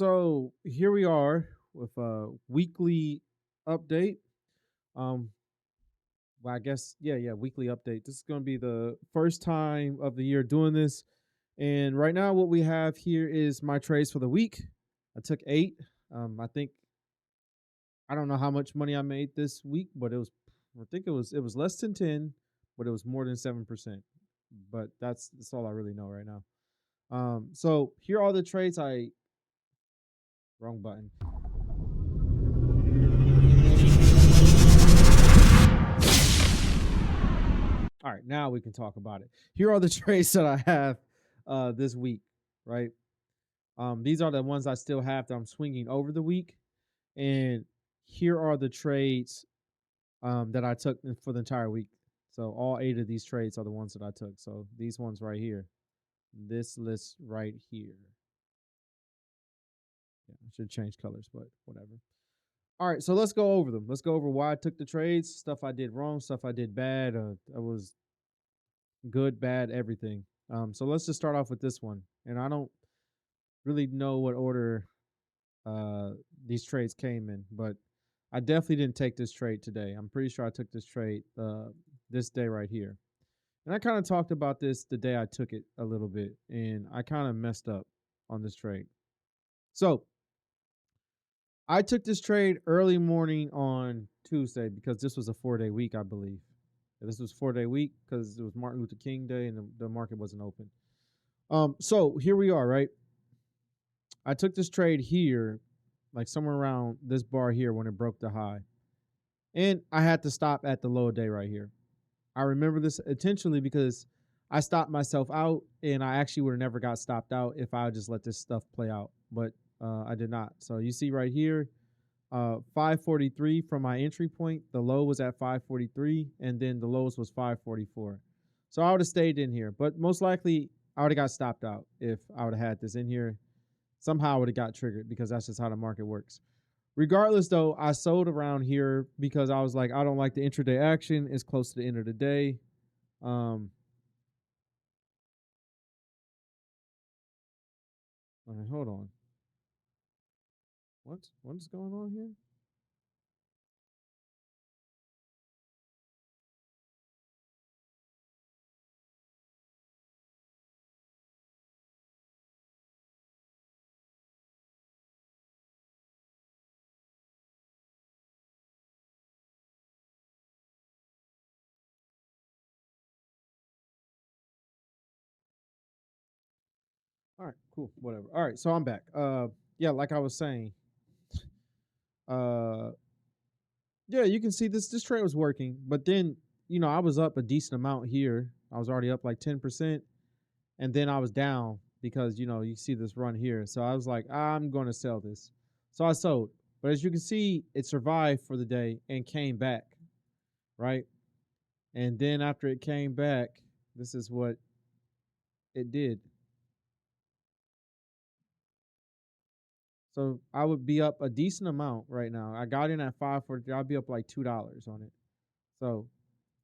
So here we are with a weekly update. Um, well, I guess weekly update. This is going to be the first time of the year doing this, and right now what we have here is my trades for the week. I took eight. I think I don't know how much money I made this week, but I think it was less than 10, but it was more than 7%. But that's all I really know right now. So here are the trades. I Wrong button. All right, now we can talk about it. Here are the trades that I have this week, right? These are the ones I still have that I'm swinging over the week, and here are the trades that I took for the entire week. So all eight of these trades are the ones that I took. So these ones right here, this list right here. Yeah, I should change colors, but whatever. All right, so let's go over them. Let's go over why I took the trades, stuff I did wrong, stuff I did bad. I was good, bad, everything. So let's just start off with this one. And I don't really know what order uh these trades came in, but I definitely didn't take this trade today. I'm pretty sure I took this trade this day right here. And I kind of talked about this the day I took it a little bit, and I kind of messed up on this trade. So I took this trade early morning on Tuesday because this was a 4-day week, I believe. This was 4-day week because it was Martin Luther King Day and the market wasn't open. So here we are, right? I took this trade here, like somewhere around this bar here when it broke the high. And I had to stop at the low of day right here. I remember this intentionally because I stopped myself out and I actually would have never got stopped out if I just let this stuff play out. But I did not. So you see right here, 543 from my entry point. The low was at 543 and then the lowest was 544. So I would have stayed in here, but most likely I would have got stopped out if I would have had this in here. Somehow I would have got triggered because that's just how the market works. Regardless, though, I sold around here because I was like, I don't like the intraday action. It's close to the end of the day. Um, all right, hold on. What is going on here? All right, cool, whatever. All right, so I'm back. Yeah, like I was saying, uh, yeah, you can see this trade was working, but then I was up a decent amount here. I was already up like 10%, and then I was down because you see this run here. So I was like, I'm going to sell this. So I sold. But as you can see, it survived for the day and came back, right? And then after it came back, this is what it did. So I would be up a decent amount right now. I got in at 543. I'll be up like $2 on it. So,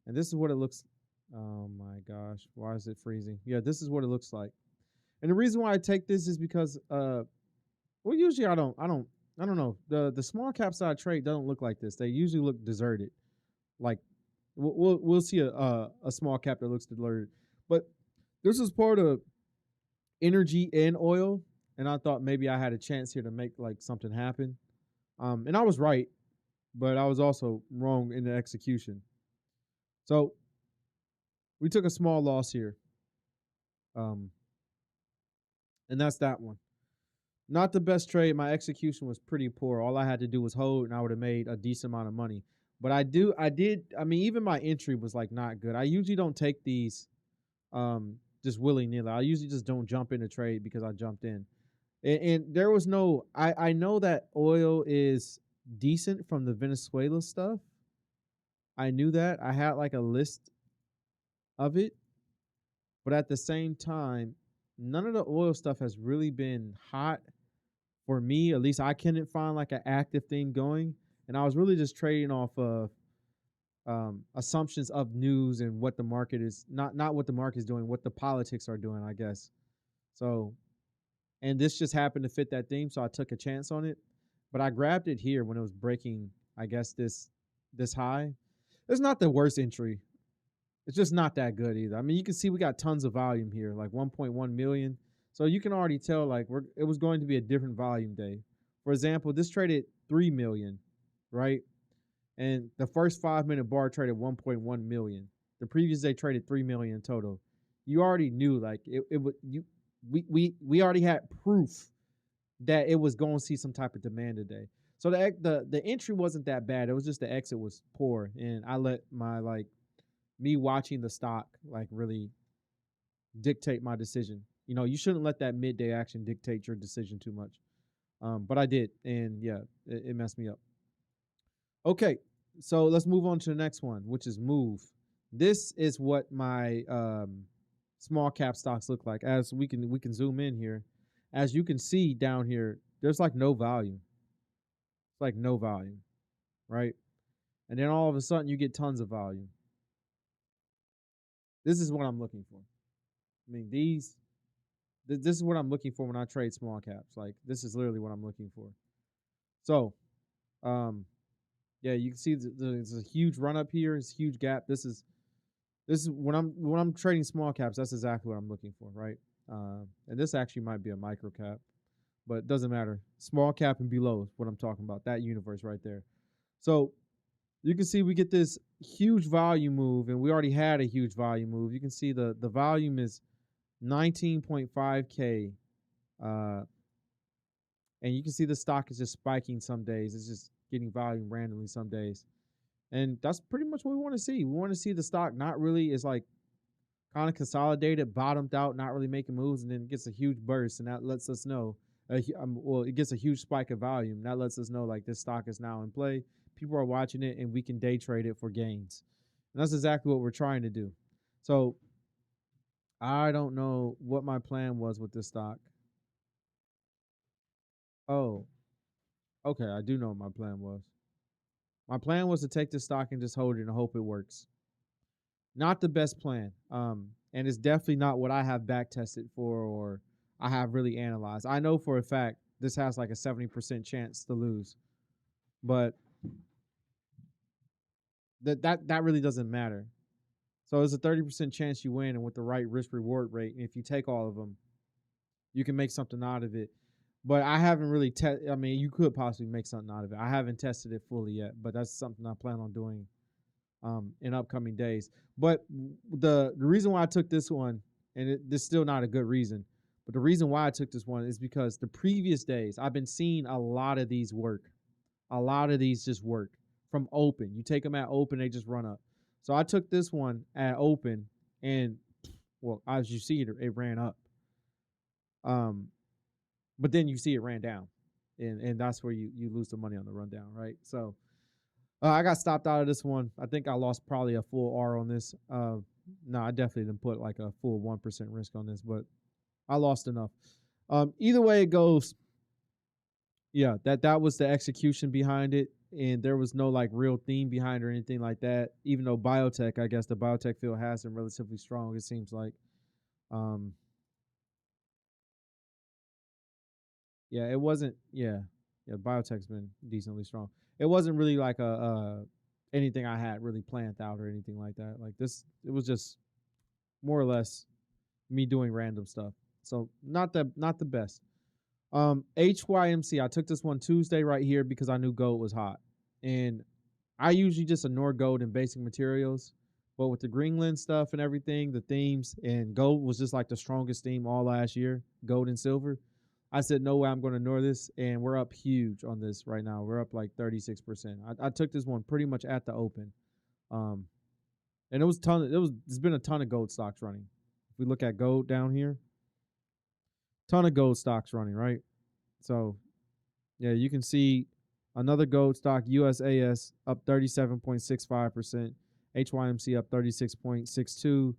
and this is what it looks. Oh my gosh, why is it freezing? Yeah, this is what it looks like. And the reason why I take this is because well, usually I don't know. The small caps that I trade don't look like this. They usually look deserted. Like we'll see a small cap that looks deserted. But this is part of energy and oil, and I thought maybe I had a chance here to make like something happen. And I was right, but I was also wrong in the execution. So we took a small loss here. Um, and that's that one. Not the best trade. My execution was pretty poor. All I had to do was hold, and I would have made a decent amount of money. But I did. I mean, even my entry was like not good. I usually don't take these just willy nilly. I usually just don't jump in a trade because I jumped in. And there was no. I know that oil is decent from the Venezuela stuff. I knew that. I had like a list of it, but at the same time, none of the oil stuff has really been hot for me. At least I couldn't find like an active thing going, and I was really just trading off of assumptions of news and what the market is not what the market is doing, what the politics are doing, I guess. So, and this just happened to fit that theme, so I took a chance on it. But I grabbed it here when it was breaking, I guess this high. It's not the worst entry. It's just not that good either. I mean, you can see we got tons of volume here, like 1.1 million. So you can already tell like it was going to be a different volume day. For example, this traded 3 million, right? And the first 5 minute bar traded 1.1 million. The previous day traded 3 million total. You already knew like it would you we already had proof that it was going to see some type of demand today. So the entry wasn't that bad. It was just the exit was poor, and I let my like me watching the stock like really dictate my decision. You know, you shouldn't let that midday action dictate your decision too much. But I did, and yeah, it messed me up. Okay, so let's move on to the next one, which is Move. This is what my small cap stocks look like. As we can zoom in here. As you can see down here, there's like no volume. It's like no volume, right? And then all of a sudden you get tons of volume. This is what I'm looking for. I mean, this is what I'm looking for when I trade small caps. Like this is literally what I'm looking for. So, yeah, you can see there's a huge run up here. It's a huge gap. This is when I'm trading small caps. That's exactly what I'm looking for, right? And this actually might be a micro cap, but it doesn't matter. Small cap and below is what I'm talking about. That universe right there. So you can see we get this huge volume move, and we already had a huge volume move. You can see the volume is 19.5K. And you can see the stock is just spiking some days. It's just getting volume randomly some days. And that's pretty much what we want to see. We want to see the stock not really is like kind of consolidated, bottomed out, not really making moves, and then it gets a huge burst, and that lets us know. Well, it gets a huge spike of volume. That lets us know like this stock is now in play. People are watching it, and we can day trade it for gains. And that's exactly what we're trying to do. So I don't know what my plan was with this stock. Oh, okay. I do know what my plan was. My plan was to take this stock and just hold it and hope it works. Not the best plan. And it's definitely not what I have back tested for or I have really analyzed. I know for a fact this has like a 70% chance to lose, but that really doesn't matter. So it's a 30% chance you win, and with the right risk reward rate, and if you take all of them, you can make something out of it. But I haven't really I mean, you could possibly make something out of it. I haven't tested it fully yet, but that's something I plan on doing in upcoming days. But the reason why I took this one, and this is still not a good reason, but the reason why I took this one is because the previous days I've been seeing a lot of these work. A lot of these just work from open. You take them at open, they just run up. So I took this one at open, and well, as you see, it ran up. But then you see it ran down, and that's where you lose the money on the rundown, right? So I got stopped out of this one. I think I lost probably a full R on this. No, I definitely didn't put like a full 1% risk on this, but I lost enough. Either way it goes, yeah, that was the execution behind it, and there was no like real theme behind or anything like that. Even though biotech, I guess the biotech field has been relatively strong. It seems like, um, yeah, it wasn't. Yeah, biotech's been decently strong. It wasn't really like a anything I had really planned out or anything like that. Like this, it was just more or less me doing random stuff. So not the best. HYMC, I took this one Tuesday right here because I knew gold was hot. And I usually just ignore gold and basic materials. But with the Greenland stuff and everything, the themes, and gold was just like the strongest theme all last year, gold and silver. I said, no way I'm going to ignore this. And we're up huge on this right now. We're up like 36%. I took this one pretty much at the open. And there's been a ton of gold stocks running. If we look at gold down here, ton of gold stocks running, right? So yeah, you can see another gold stock, USAS, up 37.65%, HYMC up 36.62.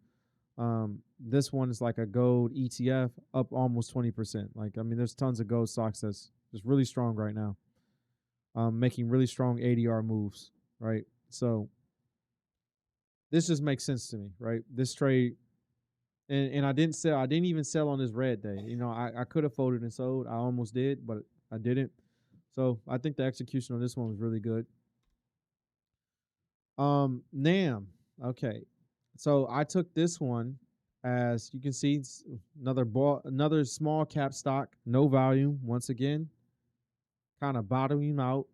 This one is like a gold ETF, up almost 20%. Like, I mean, there's tons of gold stocks that's just really strong right now, making really strong ADR moves, right? So this just makes sense to me, right? This trade And I didn't sell. I didn't even sell on this red day. I could have folded and sold. I almost did, but I didn't. So I think the execution on this one was really good. Nam. Okay. So I took this one as you can see, another small cap stock, no volume. Once again, kind of bottoming out,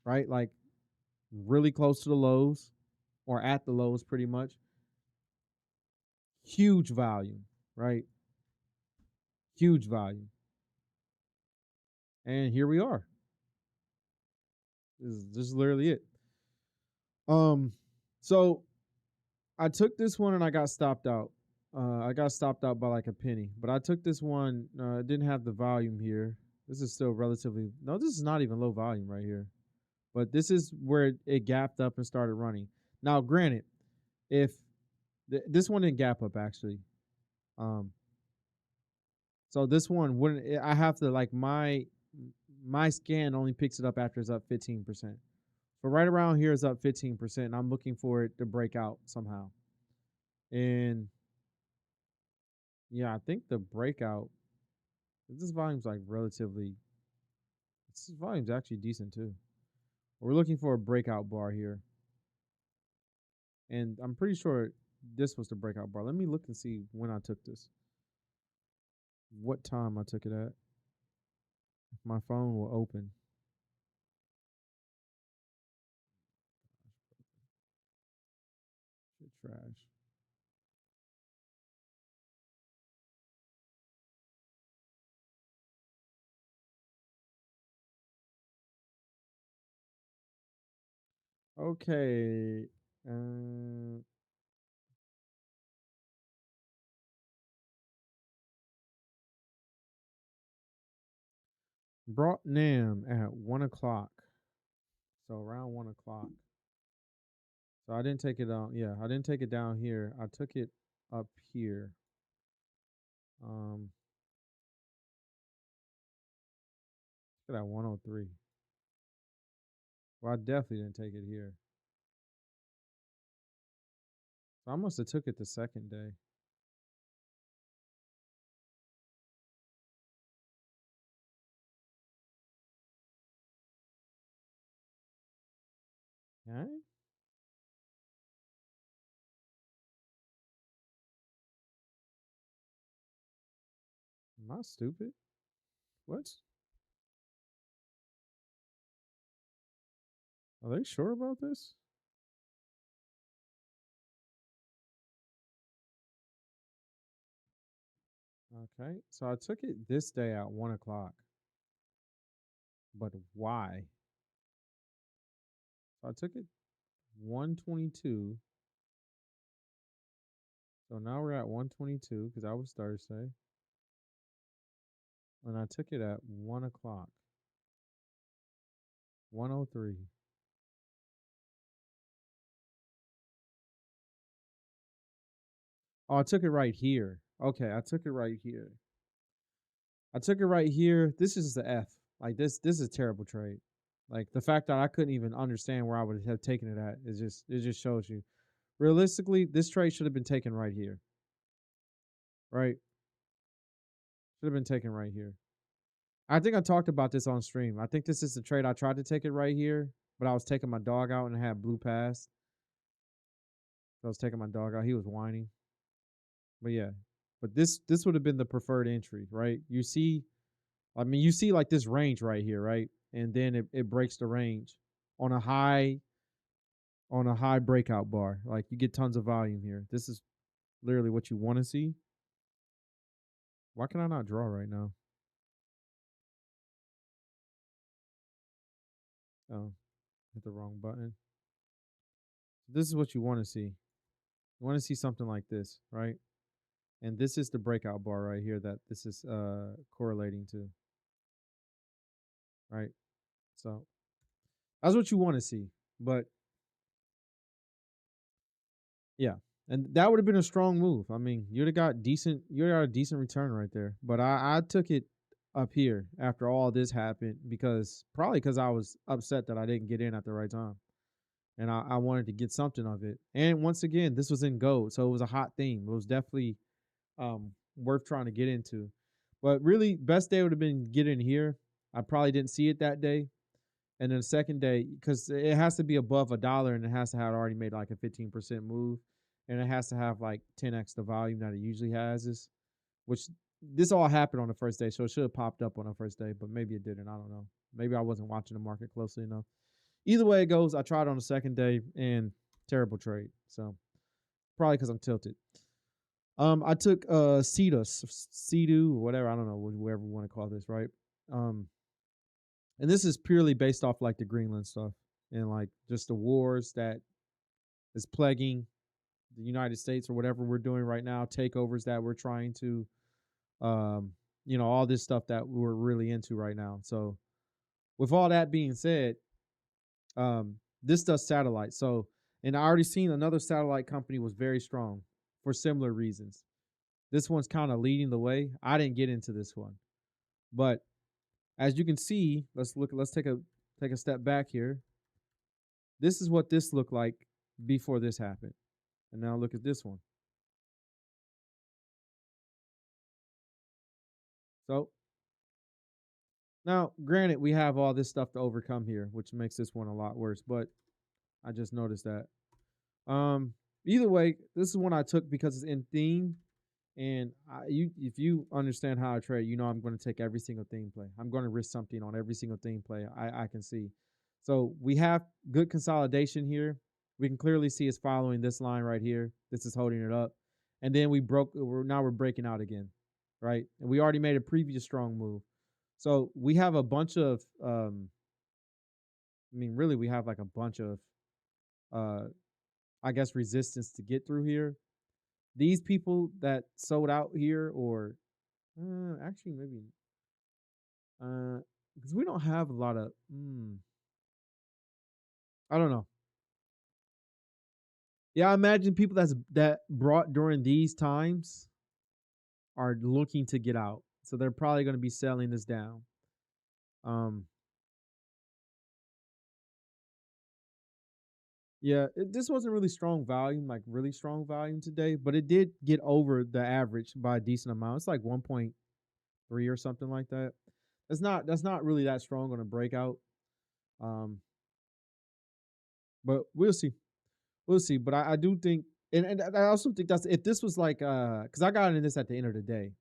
right? Like really close to the lows or at the lows, pretty much. Huge volume, right? Huge volume. And here we are. This is literally it. Um, so I took this one and I got stopped out. I got stopped out by like a penny, but I took this one. It didn't have the volume here. This is still relatively no. This is not even low volume right here, but this is where it gapped up and started running. Now, granted, if this one didn't gap up actually, um, so this one wouldn't. I have to like my scan only picks it up after it's up 15%. But right around here is up 15%, and I'm looking for it to break out somehow. And yeah, I think the breakout, this volume's like relatively, this volume's actually decent too. We're looking for a breakout bar here. And I'm pretty sure this was the breakout bar. Let me look and see when I took this. What time I took it at. If my phone will open. Shit trash. Okay. Brought Nam at 1 o'clock. So around 1 o'clock. So I didn't take it down. Yeah, I didn't take it down here. I took it up here. Um, look at that 103. Well, I definitely didn't take it here. So I must have took it the second day. Okay. Am I stupid? What? Are they sure about this? Okay. So I took it this day at 1 o'clock. But why? So I took it 122. So now we're at 122 because that was Thursday. And I took it at 1 o'clock. 103. Oh, I took it right here. Okay, I took it right here. I took it right here. This is the F. Like this is a terrible trade. Like the fact that I couldn't even understand where I would have taken it at is it just shows you. Realistically, this trade should have been taken right here. Right? Should have been taken right here. I think I talked about this on stream. I think this is the trade I tried to take it right here, but I was taking my dog out and I had blue pass. So I was taking my dog out. He was whining. But yeah. But this would have been the preferred entry, right? You see like this range right here, right? And then it breaks the range on a high breakout bar. Like you get tons of volume here. This is literally what you want to see. Why can I not draw right now? Oh, hit the wrong button. This is what you want to see. You want to see something like this, right? And this is the breakout bar right here that this is correlating to, right? So that's what you want to see. But yeah, and that would have been a strong move. I mean, you'd got a decent return right there. But I took it up here after all this happened probably because I was upset that I didn't get in at the right time. And I wanted to get something of it. And once again, this was in gold, so it was a hot theme. It was definitely worth trying to get into. But really, best day would have been getting here. I probably didn't see it that day. And then the second day, because it has to be above $1 and it has to have already made like a 15% move. And it has to have like 10x the volume that it usually has, is which this all happened on the first day. So it should have popped up on the first day, but maybe it didn't. I don't know. Maybe I wasn't watching the market closely enough. Either way it goes, I tried on the second day and terrible trade. So probably because I'm tilted. I took Cedu or whatever, I don't know, whatever we want to call this, right? Um, and this is purely based off like the Greenland stuff and like just the wars that is plaguing the United States or whatever we're doing right now, takeovers that we're trying to, um, all this stuff that we're really into right now. So with all that being said, this does satellite. So, and I already seen another satellite company was very strong for similar reasons. This one's kind of leading the way. I didn't get into this one, but as you can see, let's take a step back here. This is what this looked like before this happened. And now look at this one. So now, granted, we have all this stuff to overcome here, which makes this one a lot worse, but I just noticed that. Either way, this is one I took because it's in theme. And if you understand how I trade, I'm going to take every single theme play. I'm going to risk something on every single theme play I can see. So we have good consolidation here. We can clearly see it's following this line right here. This is holding it up. And then now we're breaking out again, right? And we already made a previous strong move. So we have a bunch of, really we have like a bunch of, uh, I guess, resistance to get through here. These people that sold out here, or actually maybe, because we don't have a lot of, I don't know. Yeah, I imagine people that brought during these times are looking to get out, so they're probably going to be selling this down. Um, yeah, this wasn't really strong volume, like really strong volume today, but it did get over the average by a decent amount. It's like 1.3 or something like that. That's not really that strong on a breakout. Um, but we'll see. We'll see. But I do think, and I also think that's, if this was like, because I got in this at the end of the day.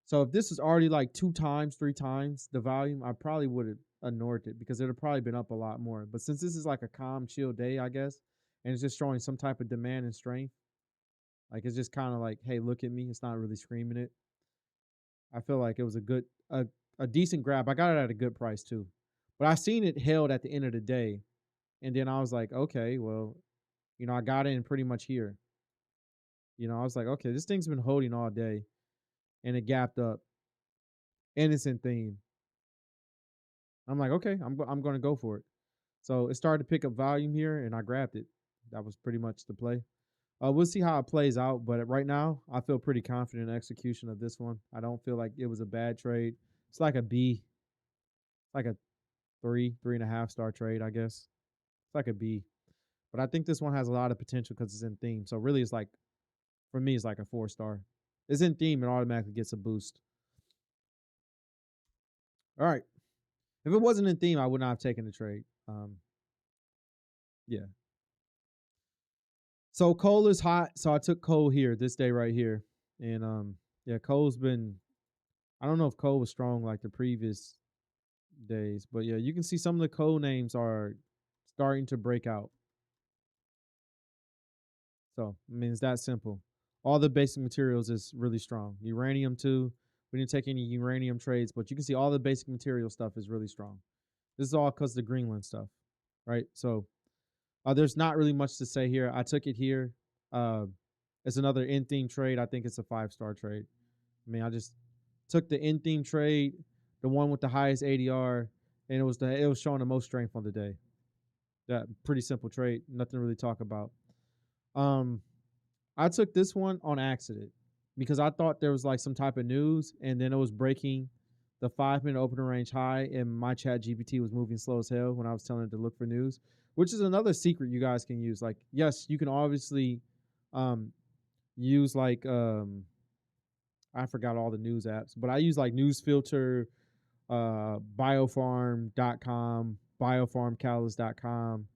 So if this is already like 2 times, 3 times the volume, I probably would have ignored it because it would have probably been up a lot more. But since this is like a calm, chill day, I guess, and it's just showing some type of demand and strength, like it's just kind of like, hey, look at me. It's not really screaming it. I feel like it was a decent grab. I got it at a good price too. But I seen it held at the end of the day. And then I was like, okay, well, I got in pretty much here. I was like, okay, this thing's been holding all day and it gapped up and it's in theme. I'm like, okay, I'm going to go for it. So it started to pick up volume here and I grabbed it. That was pretty much the play. We'll see how it plays out, but right now I feel pretty confident in execution of this one. I don't feel like it was a bad trade. It's like a B, like a 3.5 star trade, I guess. It's like a B, but I think this one has a lot of potential because it's in theme. So really, it's like, for me, it's like a 4 star. It's in theme and automatically gets a boost. All right. If it wasn't in theme, I would not have taken the trade. Yeah. So coal is hot. So I took coal here this day right here. And yeah, coal's been, I don't know if coal was strong like the previous days, but yeah, you can see some of the coal names are starting to break out. So it's that simple. All the basic materials is really strong. Uranium too. We didn't take any uranium trades, but you can see all the basic material stuff is really strong. This is all because of the Greenland stuff, right? So there's not really much to say here. I took it here. Uh, it's another in theme trade. I think it's a 5 star trade. I just took the in theme trade, the one with the highest ADR, and it was showing the most strength on the day. That pretty simple trade. Nothing to really talk about. Um, I took this one on accident because I thought there was like some type of news, and then it was breaking the 5 minute opening range high, and my chat GPT was moving slow as hell when I was telling it to look for news, which is another secret you guys can use. Like, yes, you can obviously use like I forgot all the news apps, but I use like News Filter, biofarm.com, biofarmcatalyst.com,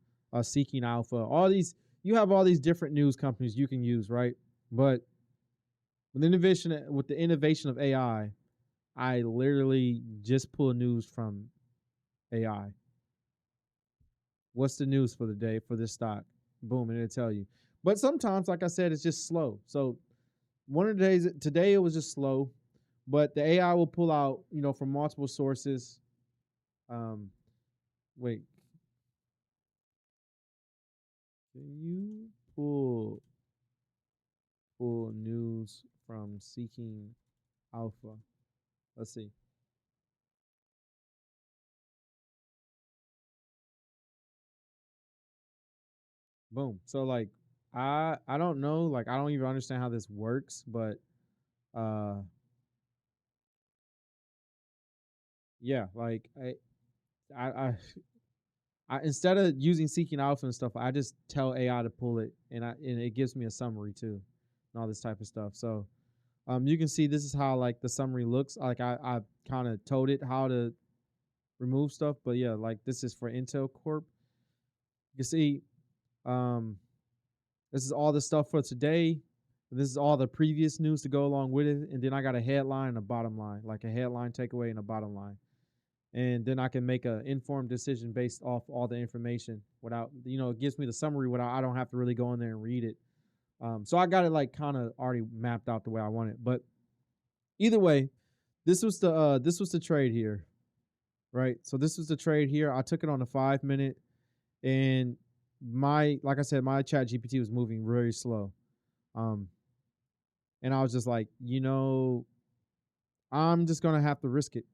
Seeking Alpha, all these. You have all these different news companies you can use, right? But with the innovation of AI, I literally just pull news from AI. What's the news for the day for this stock? Boom, and it'll tell you. But sometimes, like I said, it's just slow. So one of the days today it was just slow, but the AI will pull out, from multiple sources. Um, wait, can you pull news from Seeking Alpha? Let's see. Boom. So like I don't know, like I don't even understand how this works, but uh yeah, like I I, I instead of using Seeking Alpha and stuff, I just tell AI to pull it, and it gives me a summary too, and all this type of stuff. So you can see this is how like the summary looks. Like I kind of told it how to remove stuff, but yeah, like this is for Intel Corp. You can see um this is all the stuff for today. This is all the previous news to go along with it, and then I got a headline and a bottom line, like a headline takeaway and a bottom line, and then I can make an informed decision based off all the information without, it gives me the summary without I don't have to really go in there and read it. So I got it like kind of already mapped out the way I want it. But either way, this was the trade here, right? So this was the trade here. I took it on a 5 minute, and like I said, my Chat GPT was moving very slow. Um, and I was just like, I'm just gonna have to risk it.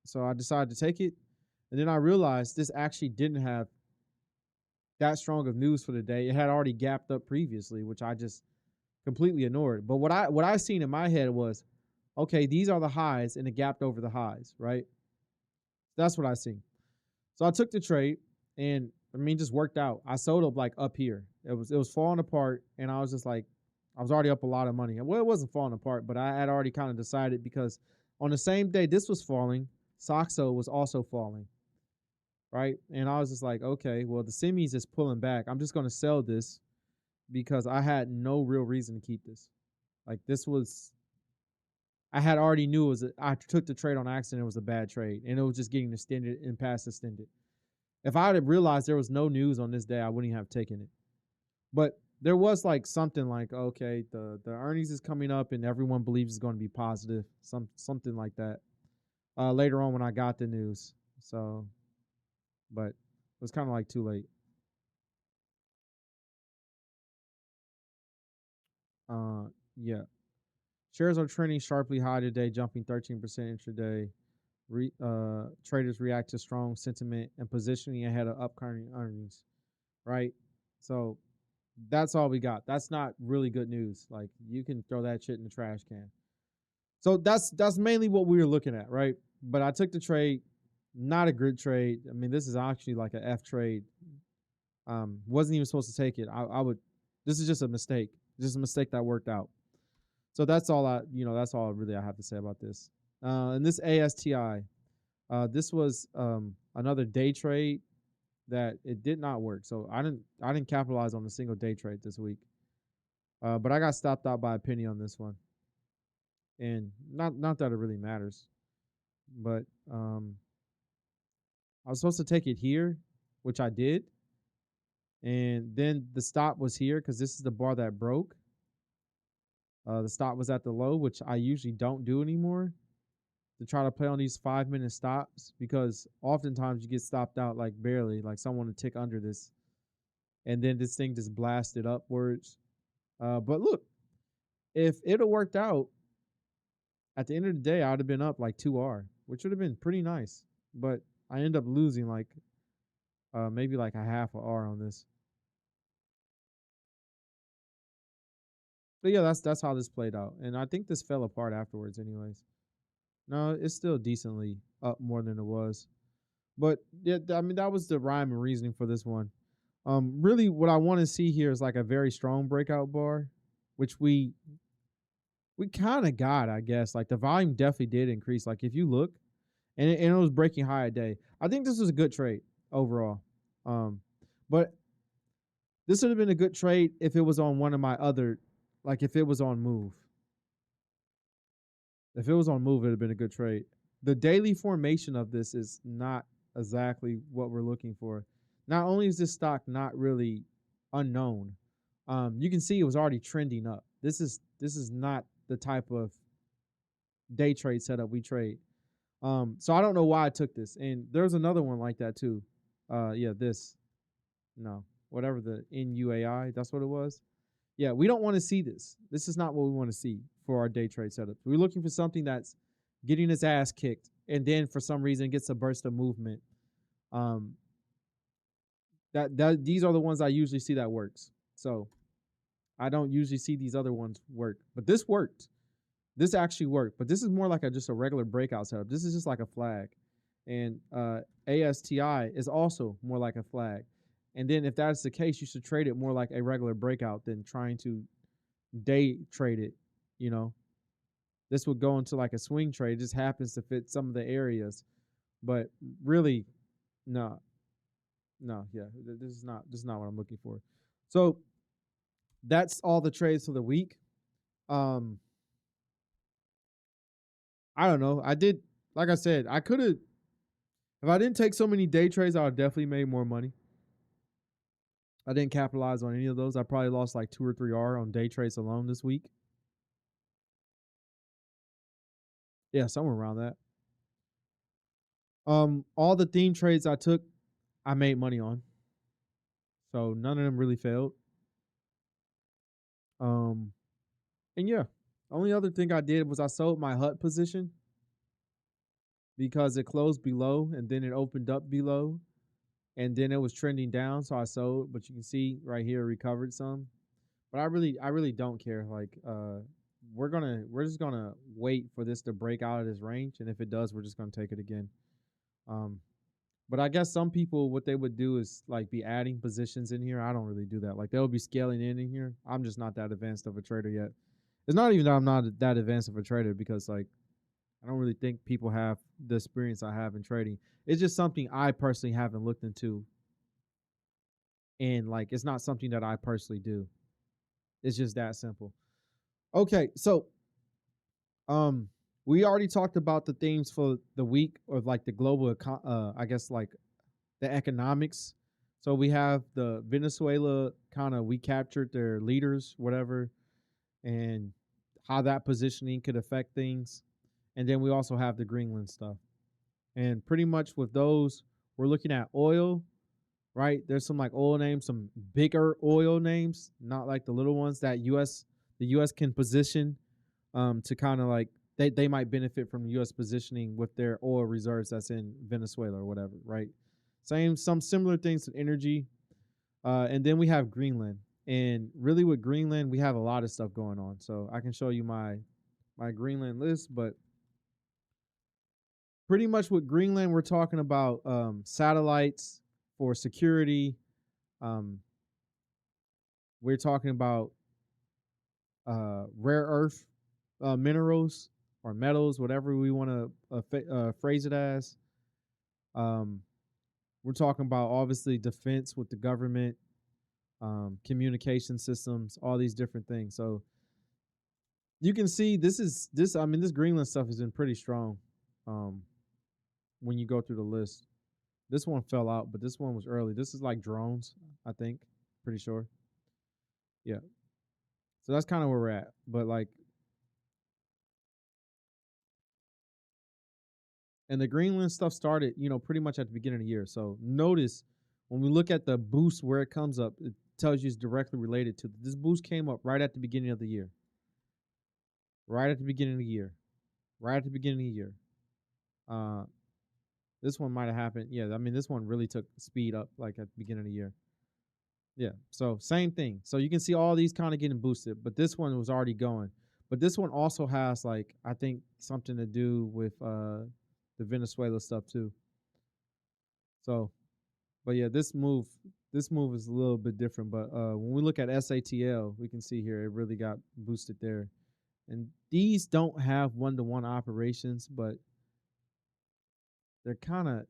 So I decided to take it, and then I realized this actually didn't have that strong of news for the day. It had already gapped up previously, which I just completely ignored. But what I seen in my head was, okay, these are the highs, and it gapped over the highs, right? That's what I seen. So I took the trade, and I mean, just worked out. I sold up here. It was falling apart, and I was just like, I was already up a lot of money. Well, it wasn't falling apart, but I had already kind of decided because on the same day this was falling, Saxo was also falling, right? And I was just like, okay, well the semis is pulling back. I'm just gonna sell this because I had no real reason to keep this. Like this was, I had already knew it was. I took the trade on accident. It was a bad trade, and it was just getting extended and past extended. If I had realized there was no news on this day, I wouldn't have taken it. But there was like something like, okay, the earnings is coming up and everyone believes it's going to be positive, something like that. Later on when I got the news, so but it was kind of like too late. Uh, yeah, shares are trending sharply high today, jumping 13% intraday. Traders react to strong sentiment and positioning ahead of upcoming earnings. Right, so that's all we got. That's not really good news. Like you can throw that shit in the trash can. So that's mainly what we were looking at, right? But I took the trade, not a good trade. I mean, this is actually like an F trade. Wasn't even supposed to take it. I would. This is just a mistake. Just a mistake that worked out. So that's all that's all really I have to say about this. And this ASTI, this was another day trade that it did not work. So I didn't capitalize on a single day trade this week. But I got stopped out by a penny on this one, and not that it really matters, but I was supposed to take it here, which I did, and then the stop was here because this is the bar that broke. The stop was at the low, which I usually don't do anymore to try to play on these 5 minute stops because oftentimes you get stopped out like barely, like someone to tick under this, and then this thing just blasted upwards. But look, if it had worked out, at the end of the day, I would have been up like 2R, which would have been pretty nice. But I end up losing like maybe like a half a R on this. But yeah, that's how this played out. And I think this fell apart afterwards anyways. No, it's still decently up more than it was. But yeah, I mean that was the rhyme and reasoning for this one. Really what I want to see here is like a very strong breakout bar, which we we kind of got, I guess, like the volume definitely did increase. Like if you look, and it was breaking high a day. I think this was a good trade overall. Um, but this would have been a good trade if it was on one of my other, like if it was on Move. If it was on Move, it'd have been a good trade. The daily formation of this is not exactly what we're looking for. Not only is this stock not really unknown, you can see it was already trending up. This is not the type of day trade setup we trade. So I don't know why I took this. And there's another one like that too. Yeah, this. No, whatever the NUAI, that's what it was. Yeah, we don't want to see this. This is not what we want to see for our day trade setups. We're looking for something that's getting its ass kicked and then for some reason gets a burst of movement. Um, that these are the ones I usually see that works. So I don't usually see these other ones work, but this worked. This actually worked, but this is more like just a regular breakout setup. This is just like a flag, and ASTI is also more like a flag. And then if that's the case, you should trade it more like a regular breakout than trying to day trade it. You know, this would go into like a swing trade. It just happens to fit some of the areas, but really, no, no, yeah, this is not what I'm looking for. So that's all the trades for the week. Um, I don't know. I did, like I said, I could have. If I didn't take so many day trades, I would definitely made more money. I didn't capitalize on any of those. I probably lost like 2 or 3 R on day trades alone this week. Yeah, somewhere around that. All the theme trades I took, I made money on. So none of them really failed. Um, and yeah, only other thing I did was I sold my HUT position because it closed below and then it opened up below and then it was trending down, so I sold. But you can see right here, it recovered some. But I really don't care. Like, we're just gonna wait for this to break out of this range, and if it does, we're just gonna take it again. Um, but I guess some people, what they would do is like be adding positions in here. I don't really do that. Like they'll be scaling in here. I'm just not that advanced of a trader yet. It's not even that I'm not that advanced of a trader because like I don't really think people have the experience I have in trading. It's just something I personally haven't looked into, and like it's not something that I personally do. It's just that simple. Okay, so Um, we already talked about the themes for the week of like the global, I guess like the economics. So we have the Venezuela kind of we captured their leaders, whatever, and how that positioning could affect things. And then we also have the Greenland stuff. And pretty much with those, we're looking at oil, right? There's some like oil names, some bigger oil names, not like the little ones that the US can position to kind of like they might benefit from the U.S. positioning with their oil reserves that's in Venezuela or whatever, right? Some similar things to energy, and then we have Greenland, and really with Greenland we have a lot of stuff going on. So I can show you my Greenland list, but pretty much with Greenland we're talking about satellites for security. Um, we're talking about rare earth minerals or metals, whatever we want to phrase it as. Um, we're talking about obviously defense with the government, communication systems, all these different things. So you can see this. I mean, this Greenland stuff has been pretty strong. Um, when you go through the list, this one fell out, but this one was early. This is like drones, I think. Pretty sure. Yeah. So that's kind of where we're at. But like, and the Greenland stuff started, pretty much at the beginning of the year. So notice when we look at the boost where it comes up, it tells you it's directly related to this boost came up right at the beginning of the year. Right at the beginning of the year. Right at the beginning of the year. Uh this one might have happened. Yeah, I mean this one really took speed up like at the beginning of the year. Yeah. So same thing. So you can see all these kind of getting boosted, but this one was already going. But this one also has like I think something to do with the Venezuela stuff too. So but yeah, this move is a little bit different. But when we look at SATL, we can see here it really got boosted there. And these don't have one-to-one operations, but they're kind of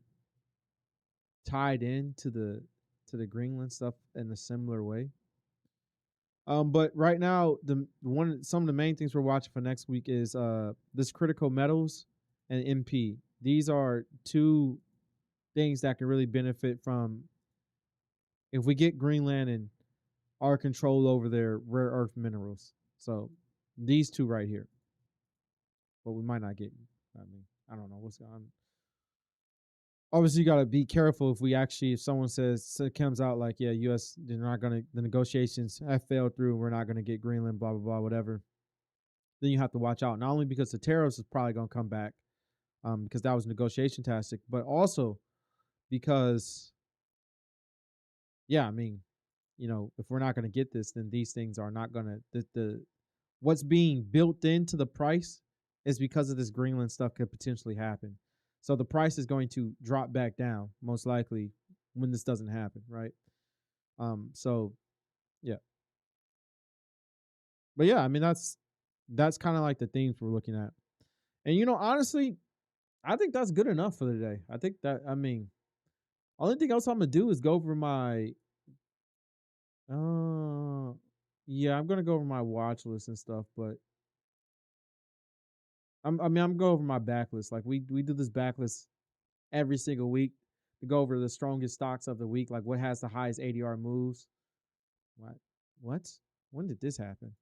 tied in to the Greenland stuff in a similar way. But right now, some of the main things we're watching for next week is this critical metals and MP. These are two things that can really benefit from if we get Greenland and our control over their rare earth minerals. So these two right here, but we might not get. I mean, I don't know what's going on. Obviously, you got to be careful if someone comes out like, yeah, U.S. they're not gonna the negotiations have failed through, we're not gonna get Greenland, blah blah blah, whatever. Then you have to watch out. Not only because the tariffs is probably gonna come back, because that was negotiation tactic, but also because, yeah, I mean, if we're not gonna get this, then these things are not gonna the what's being built into the price is because of this Greenland stuff could potentially happen. So the price is going to drop back down most likely when this doesn't happen, right? So yeah. But yeah, I mean that's kind of like the themes we're looking at. And honestly, I think that's good enough for the day. I think that I mean, only thing else I'm gonna do is go over my uh yeah, I'm gonna go over my watch list and stuff, but I'm go over my backlist. Like we do this backlist every single week to go over the strongest stocks of the week, like what has the highest ADR moves. What? What? When did this happen?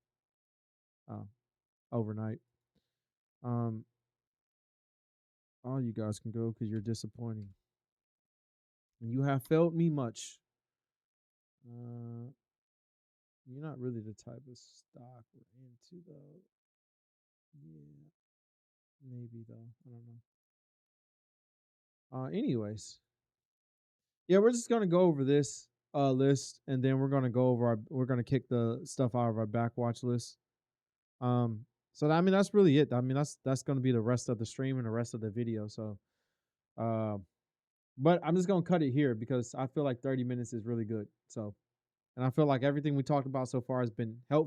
Oh, overnight. Um, all you guys can go because you're disappointing, and you have failed me much. Uh, you're not really the type of stock we're into, though. Yeah, maybe though. I don't know. Anyways, yeah, we're just gonna go over this list, and then we're gonna kick the stuff out of our backwatch list. Um, so I mean that's really it. I mean that's gonna be the rest of the stream and the rest of the video. So, uh, but I'm just gonna cut it here because I feel like 30 minutes is really good. So, and I feel like everything we talked about so far has been helpful.